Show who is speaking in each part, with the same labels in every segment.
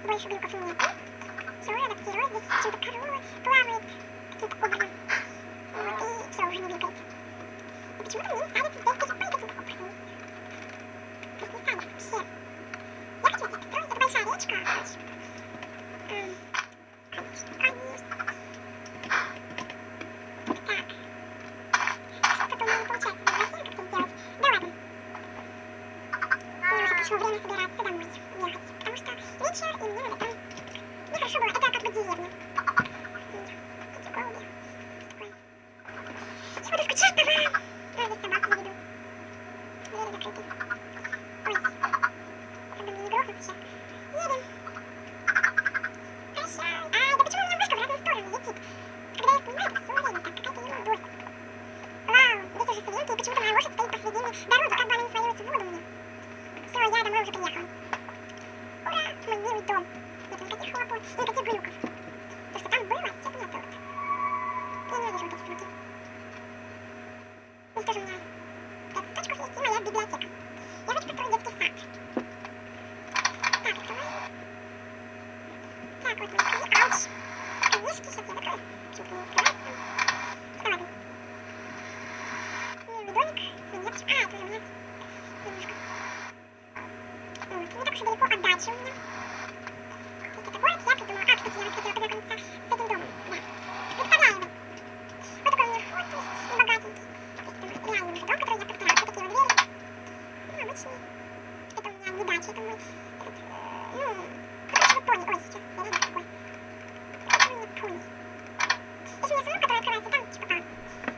Speaker 1: больше глюков нет. Все, адаптировалась. Здесь почему-то корова плавает каким-то образом. Вот, и все, уже не двигается. И почему-то мне не садится здесь перепрыгать каким-то образом. То есть не садится вообще. Я хочу здесь построить. Это большая речка, короче. Конечно, конечно. Так. Что-то у меня не получается за бассейн как-то сделать. Да ладно. Мне уже пришло время собираться домой ехать. Потому что вечер, и мне надо там... Ну хорошо было, это как бы деревня. Эти голуби. Такое. Я буду скучать по вам. Здесь собаку заведу. Двери закрыты. Ой. Как бы мне не грохнуться сейчас. Едем. Прощай. Ай, да почему у меня мышка в разные стороны летит? Когда я снимаю, это все время так, какая-то ерунда. Вау, здесь уже свинки, и почему-то моя лошадь стоит посредине дороги, как бы она не свалилась в воду мне. Все, я домой уже приехала. Ура, мой милый дом. Нет никаких хлопот, никаких глюков. То, что там было, сейчас нету. Я ненавижу вот эти звуки. Здесь тоже у меня 5 цветочков есть и моя библиотека. Я хочу построить детский сад. Так, открываем. Так, вот мои книги. Ауч. Книжки, сейчас я закрою. Почему-то не открывается. Да ладно. Милый домик, свинья. А, это уже у меня свинюшка. Вот, не так уж и далеко от дачи у меня. То есть это город, я придумала. А, кстати, я хотела познакомиться с этим домом. Да. Представляю его. Вот такой у меня вход, то есть богатенький. То есть это реальный уже дом, который я построила. Вот такие вот двери. Ну, обычные. Это у меня не дача, это мой этот, короче, вы пони. Ой, сейчас я реально такой. Это у меня пони. Здесь у меня салон, который открывается там, типа там.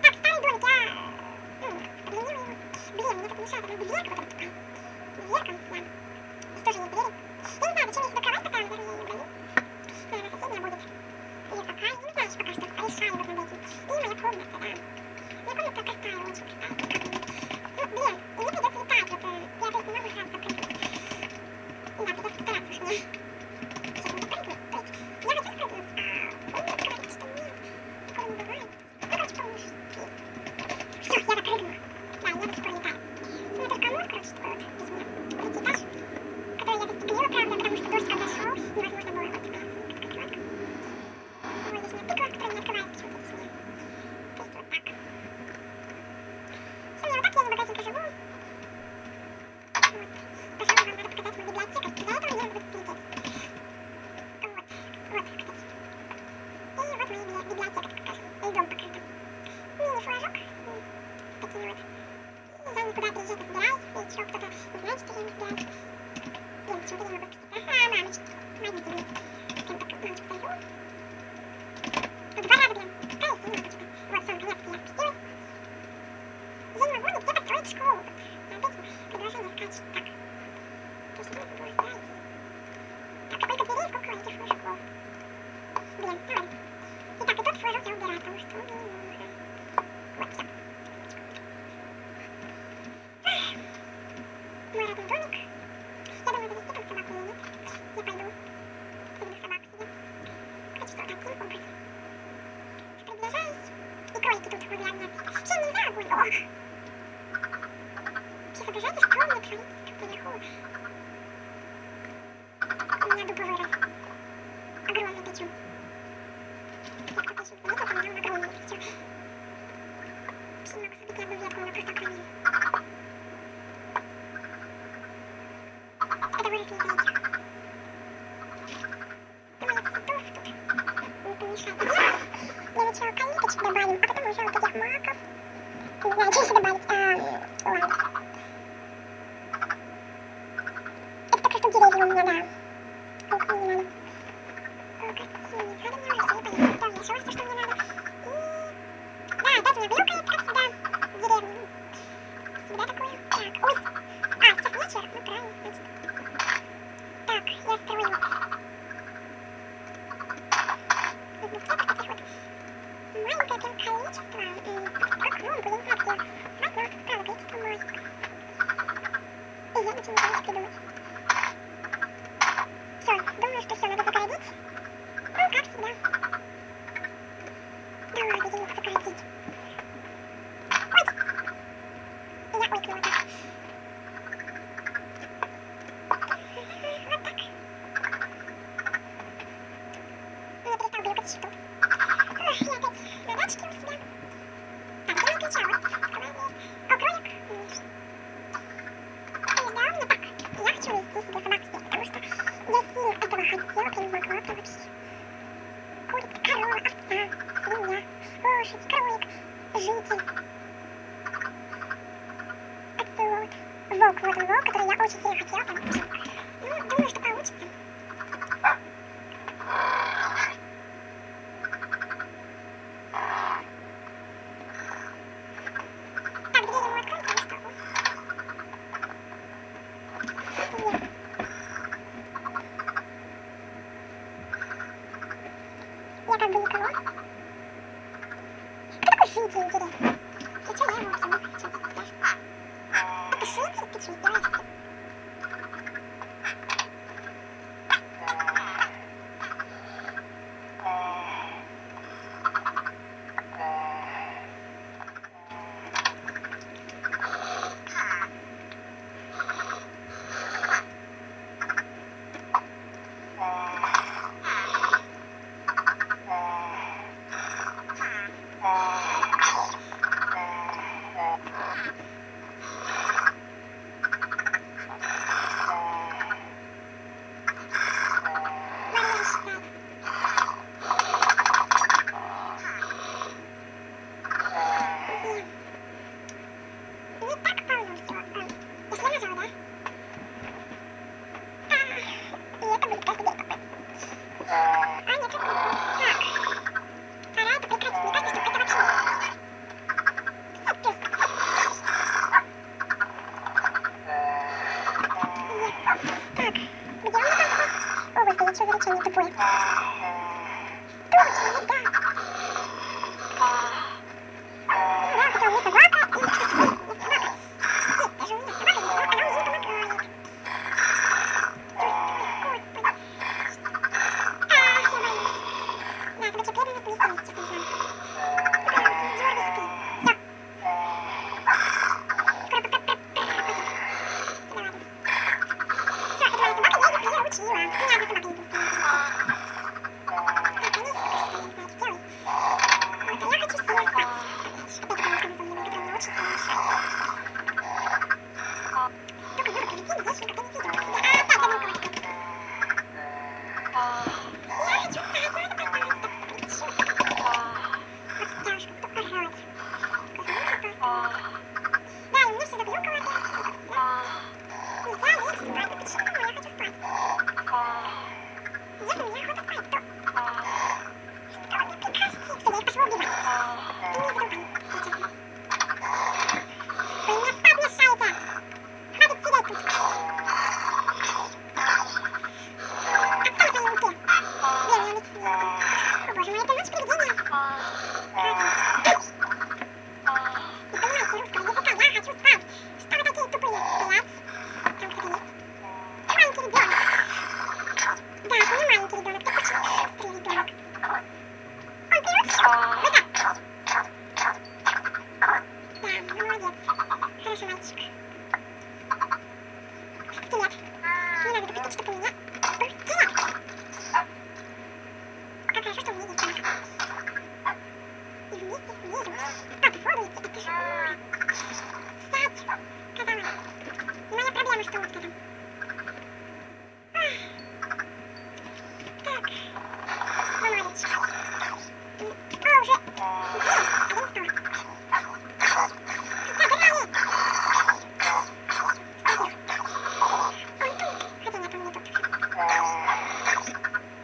Speaker 1: Так, старый домик, я, подленила его. Блин, мне тут мешает одна дверка, вот эта такая. Дверка, да. Здесь тоже есть двери. Я не знаю, зачем я сюда кровать поставила, даже я ее удалю. Наверное, соседняя будет. Или какая, я не знаю еще пока что. Решаю вот над этим. И моя комната, да. Моя комната простая, очень простая. Ну, блин, и мне придется летать, вот, я опять не могу сразу запрыгнуть. Да, придется постараться уж мне. Сейчас не запрыгну, то есть, я хочу запрыгнуть, а он мне говорит, что нет, такого не бывает. Ну, короче, помнишь. Все, я запрыгнула. Да, я до сих пор летаю. У меня тут комод, короче, такой вот, здесь у меня третий этаж, который я застеклила, правда, потому что дождь когда шел, невозможно было вот открывать. Ой, здесь у меня тыква, которая не открывается почему-то здесь у меня. То есть вот так. Все, я вот так, я небогатенько живу. Вот. Пожалуй, вам надо показать мою библиотеку. Для этого мне будет слететь. Вот. Вот, кстати. И вот моя библиотека, так скажем. И дом покрыт. Мини-флажок с такими вот. И я никуда приезжать не собираюсь. Если что, кто-то не знает, что я не собираюсь. Блин, почему-то не могу спуститься. Ага, мамочки. Помогите мне. Прям так, мамочку зайду. Тут 2 раза, блин. Спускаюсь, я не могу что-то. Вот, все, наконец-то я спустилась. Я не могу нигде построить школу. Опять предложение скачет. Так. То есть я заблуждаюсь. Так, сколько дверей, сколько этих флажков. Блин, ну ладно. Итак, и тот флажок я убираю, потому что он мне не нужен. Вот, все. Мой родной домик. Я думаю завести там собаку или нет. Я пойду заведу собаку себе. Короче, все таким образом. Приближаюсь. И кролики тут возле меня. Вообще нельзя огонь. Ох. Вообще соображайте, что у меня творится тут наверху. У меня дупа вырос. Огромный причем. Я кто-то еще заметил, у меня он огромный причем. Вообще не могу срубить ни одну ветку, у меня просто огромный. Это выросли из-за этих. Моих цветов тут не помешает. Для начала калиточек добавим, а потом уже вот этих маков. Не знаю, что еще добавить. Ладно. Это только что деревья у меня, да. Ох, мне не надо. О, красиво. Надо мне уже все, я поеду. Да, я нашла все, что мне надо. И что-то цветут. Ой, я опять на дачке у себя. Так, где моя ключа? Вот, открываю дверь. О, кролик. Конечно. Недавно так. Я хочу завести себе собаку здесь, потому что я сильно этого хотела, я не могла прям вообще. Курица, корова, овца, свинья, лошадь, кролик, житель. Оцелот. Волк, вот он волк, который я очень сильно хотела там вообще. Ну, думаю, что получится. Так, дверь ему открыть, потому что... Нет. Я как бы никого. Кто такой житель, интересно? И что я ему объясню? Что ты скажешь? Это житель? Ты что, издеваешься? Мария считает. Не так полно всего. Если я нажала, да? И это будет каждый день такой. Нет, это... Так. Пора это прекратить. Мне кажется, что это вообще... Писать песня. Так. Где у меня там хвост? О, господи, что за речение тупое? Точно, не да. Да, хотя у меня собака, и что ж есть собака. Есть, даже у меня собака, но она мне не помогает. Господи. Я боюсь. Да, собачья преданность не сильно, честно знаю. Дёргайся ты. Всё. Скоро пойдёт. Сюда ладно. Всё, это моя собака, я её приучила. У меня одна собака единственная. Так, они, конечно, я не знаю, что делай. Вот, а я хочу сильно спать. Опять это моя сказала, которая мне очень сильно мешает. Только Юра прилетит, здесь я как-то не видела себя. А, опять одну кровать. Я хочу спать, можно, пожалуйста? Прилечу. Вот тяжко, кто орать. Скажи, можно поспать? Да, и мне все заглюкало опять. Нельзя лечь спать, ну почему? Я хочу спать. Если мне охота спать, то... Что вы мне прикажете? Все, я их пошла убивать. И мне задолбали, если честно. Вы мне спать мешаете! Хватит сидеть тут! А кто это ему пел? Верно, Алексей. О боже мой, это ночь привидения. Не понимаете русского языка, я хочу спать. Что вы такие тупые? Блядь. Там кто-то есть. Маленький ребенок. Да, это не маленький ребенок, это очень быстрый ребенок. Он приучил. Вот так. Да, молодец. Хороший мальчик. Скелет. Не надо допустить, чтобы у меня был скелет. Как хорошо, что у меня есть собака. И вместе с нею под воду идти, это же море. Сядь, казалось. Не моя проблема, что у тебя там. Так, молодец. О, уже 11 Забирали! Кстати, он тут, хотя нет, он не тут.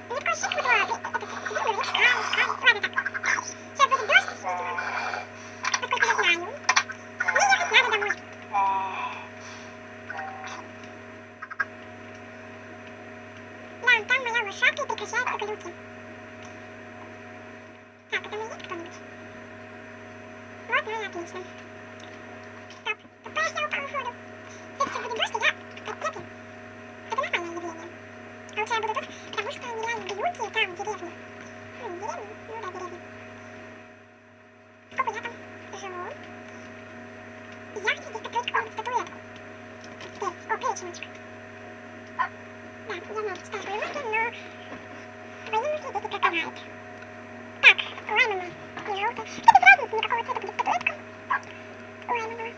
Speaker 1: Не проси, куда это тебе говорит, шкаф, ладно так. Сейчас будет дождь, видимо. Насколько я знаю. Мне ехать надо домой. Да, там моя лошадка и прекращаются глюки. Так, это есть кто-нибудь? Вот, ну и отлично. Стоп. Тупая, я упала в воду. Если сейчас будет дождь, и я под цепи. Это нормальное явление. А лучше я буду тут, потому что нереально глюки там, в деревне. В деревне? Ну да, деревня. Сколько я там живу? И я хочу здесь построить какую-нибудь статуэтку. Здесь. О, печеночка. Да, я знаю, ты читаешь мои мысли, но твои мысли здесь не проканают. лаймовая и желтая. Кстати, без разницы, никакого цвета будет статуэтка. Лаймовая.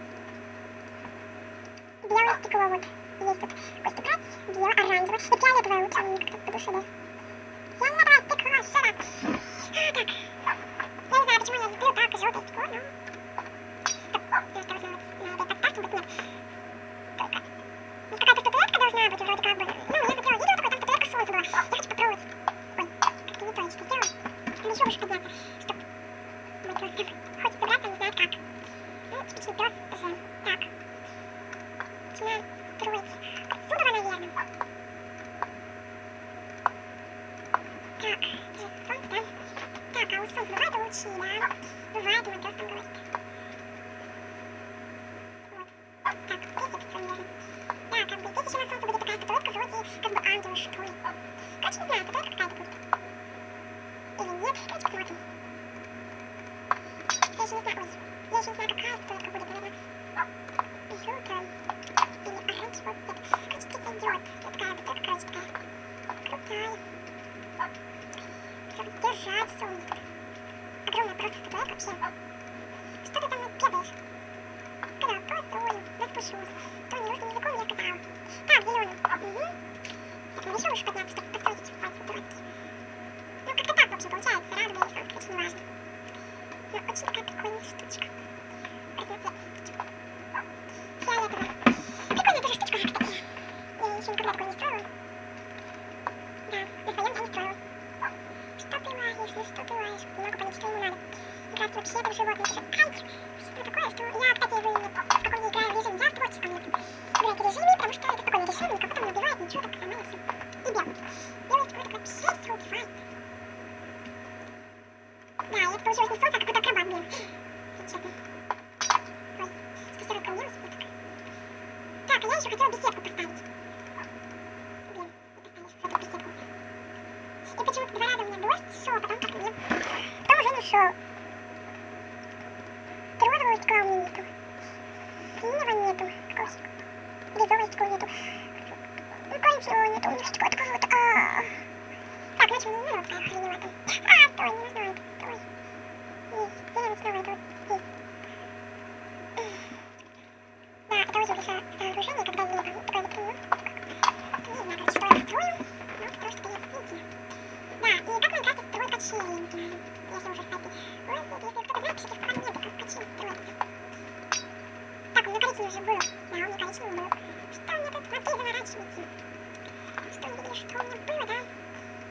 Speaker 1: Белое стекло вот. Есть тут кости брать. Белое, оранжевое. И фиолетовое лучше мне как-то по душе, да. Фиолетовое стекло, шарап. Так. Я не знаю, почему я люблю так желтое стекло, но... Стоп, я что узнала на этой подставке, вот нет. Только... Здесь какая-то статуэтка должна быть, вроде как бы. Ну, я смотрела видео, такое, там статуэтка солнца была. Я хочу попробовать. Ой, как-то не точно сделала. Надо еще выше подняться. Стоп. Мой пес хочет забраться, не знает как. Ну, типичный пес же. Так. Начинаем строить. Отсюда, наверное. Так, это же солнце, да? Так, а у солнца бывает лучи, да? Бывает, мой пес там говорит. Вот. Так, здесь я построю, наверное. Да, как бы здесь еще на солнце будет такая статуэтка, вроде как бы ангела, что ли. Короче, не знаю, статуэтка какая-то будет. Или нет, давайте посмотрим. Я еще не знаю, ой, я еще не знаю, какая статуэтка будет, наверное, желтая или оранжевого цвета. Короче, птица идет. Вот такая статуэтка, короче, такая крутая. Чтобы держать солнце. Огромная просто статуэтка вообще. Что ты там бегаешь? Сказала, построю, да спущусь. То не русским языком я сказала. Так, зеленый. Угу. Так, надо еще выше подняться, чтобы построить эти пальцы дурацкие. Ну, как-то так, в общем, получается. Радуга или солнце, короче, не важно. Но очень такая прикольная штучка. Разноцветная. Фиолетовая. Прикольная тоже штучка, кстати. Я еще никогда такой не строила. Да, на своем я не строила. Что ты лаешь, ну что ты лаешь? Не могу понять, что ему надо. Играть вообще это животное. Ай, что такое, что... Я, кстати, в каком не играю режиме, я в творческом играйте режиме, потому что это спокойный режим, никого там не убивает, ничего, так нормально все. И белый. Белый стекло вообще все убивает. Да, и это получилось не солнце, а какой-то акробат, блин. Если честно. Ой, спустя разгонялась, вот так. Так, а я еще хотела беседку поставить. Блин, не поставишь эту беседку. И почему-то 2 раза у меня дождь шел, а потом как мне... Потом уже не шел. Розового стекла у меня нету. Синего нету. Какого стекла? Бирюзового стекла нету. Ну, ничего нету у меня стекла такого вот. Так, значит, мне не надо такая хреневатая. Стой, не нужно это. Стой. Зелень снова это вот здесь. Да, это очень большое сооружение, когда зелень такая витрина. Не знаю, короче, что я строю. Но строю что-то действительно. Да, и как в Майнкрафте строят качели, я не знаю. Если уже, кстати. Ой, если кто-то знает, пишите в комменты, как качели строятся. Так, у меня коричневый же был. Да, у меня коричневый был. Что у меня тут? Мозги заворачивайте. Что у меня, что у меня было, да?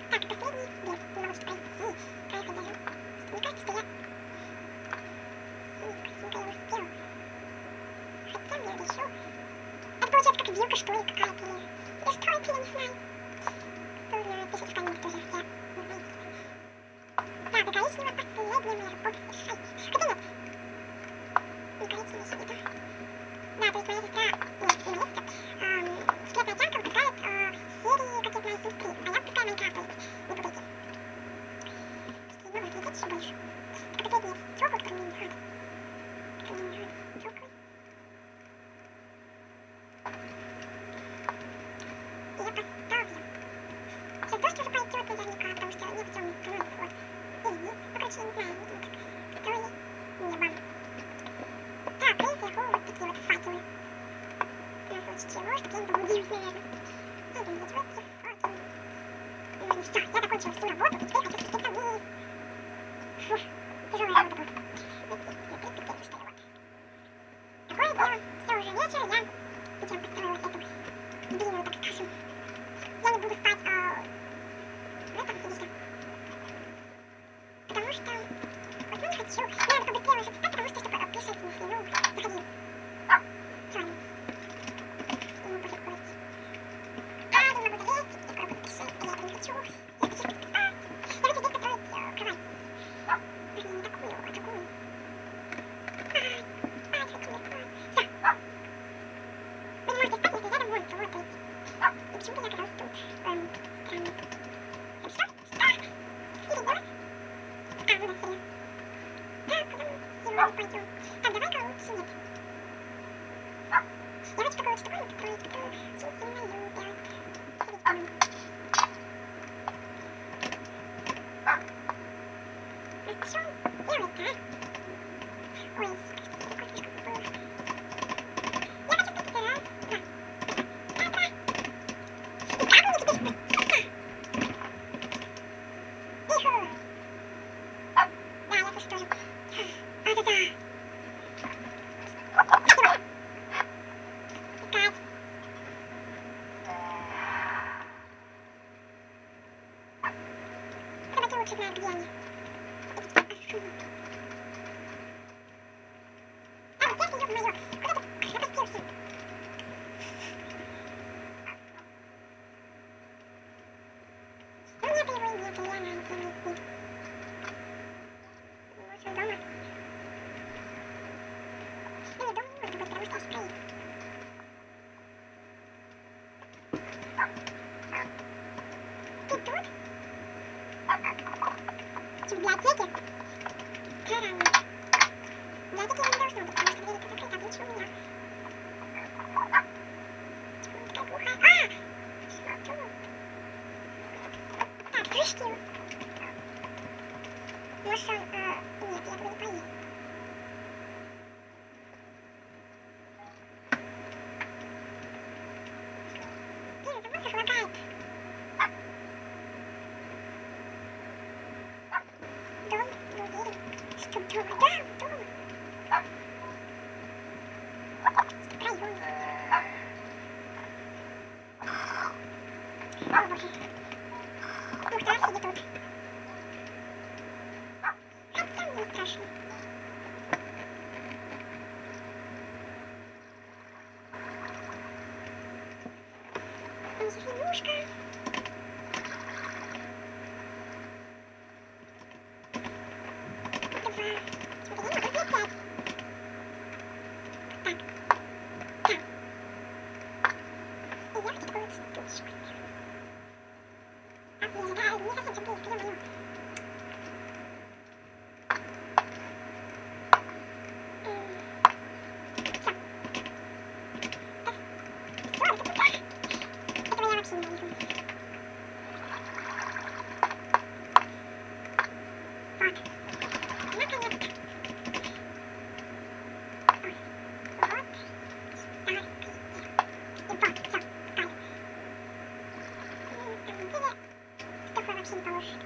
Speaker 1: Так, последний. Блин, не могу что-то пройти. Проехать даже. Мне кажется, что я... Синька я уже сделал. Хотя мне надо еще... Это получается как вилка, что ли, какая-то. Или что это, я не знаю. Кто знает, пишите в комменты тоже, я не знаю. Так, и коричневый последний мэр. Бог совершай. Хотя нет. Не коричневый еще нету. Да, то есть моя сестра... Нет, не моя сестра. Секретная тянка выпускает серии, как я знаю, Sims 3. А я выпускаю Майнкрафт, то есть не путайте. Просто не могу разглядеть еще больше. Так, последний стёкол, который мне не нравится. Который мне не нравится. Стёкол. И я поставлю. Сейчас дождь уже пойдет наверняка, потому что небо темное становится, вот. Или нет, ну, короче, я не знаю, видимо, как строили небо. Так, Crazy Home, вот такие вот факелы. На случай чего, чтобы я не заблудилась, наверное. Я думаю, вот эти факелы. Ну, все, я закончила всю работу, и теперь хочу спуститься вниз. Фу, тяжелая работа будет. Эти цветы, пикетки, что ли, вот. Такое дело, все, уже вечер, я идем построила эту длинную, так скажем. Я не буду спать в этом месте. Потому что... Вот, ну, не хочу. Мне надо побыстрее уже встать, потому что, чтобы пишать, если, ну, заходи. Чё они? Не могу легко идти. Не могу залезть, и скоро буду пишать, и я это не хочу. Я хочу спать. Я хочу здесь построить кровать. Вернее, не такую, а другую. лучше знают, где они. А, вот я, ё-моё, куда ты опустился? Ну нет его и нет, и она не с ним. Может, он дома? Ну нет, дома не может быть, потому что я стоит. Ты тут? В библиотеке? Странно. В библиотеке я не должна быть, потому что дверь это закрыта, отлично у меня. Почему она такая глухая? А! Что тут? Так, слышите его? Может он... нет, я туда не поеду. Блин, это воздух лагает. Дом, не уверен, что дома. Да, дома. Район. О, боже. Мухтар сидит тут. Хотя мне страшно. Свинюшка. Два. Смотри, я могу взлетать. Так. Так. И я хочу такую вот штучку сделать. А, блин, да, не совсем же близко, ё-моё. Всё. Так. Всё, это куда? Этого я вообще не вижу. Вот. Наконец-то. Ой. Вот. Старское. И вот, всё, стали. На самом деле, стекла вообще не поможет.